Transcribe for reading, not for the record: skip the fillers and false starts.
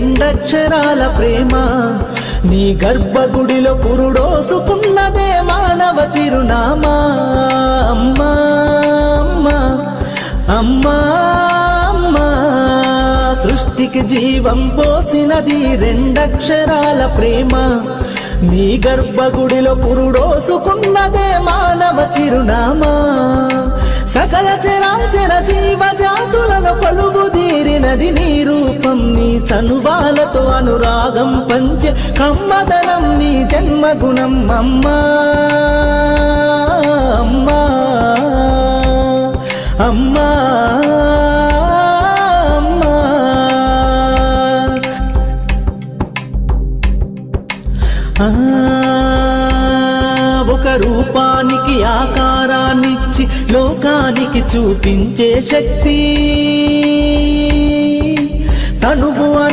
రెండక్షరాల ప్రేమ. నీ గర్భగుడిలో పురుడోసుకున్నదే మానవ చిరునామా. అమ్మా అమ్మా అమ్మా అమ్మా, సృష్టికి జీవం పోసినది రెండక్షరాల ప్రేమ. నీ గర్భగుడిలో పురుడోసుకున్నదే మానవ చిరునామా. సకల చరాచర జీవ జాతులను కొలువుదీరినది నీ రూపం. నీ చనువాలతో అనురాగం పంచే కమ్మదనం నీ జన్మగుణం. అమ్మా అమ్మా అమ్మా అమ్మా, ఒక రూపానికి ఆకారాన్నిచ్చి లోకానికి చూపించే శక్తి తనువు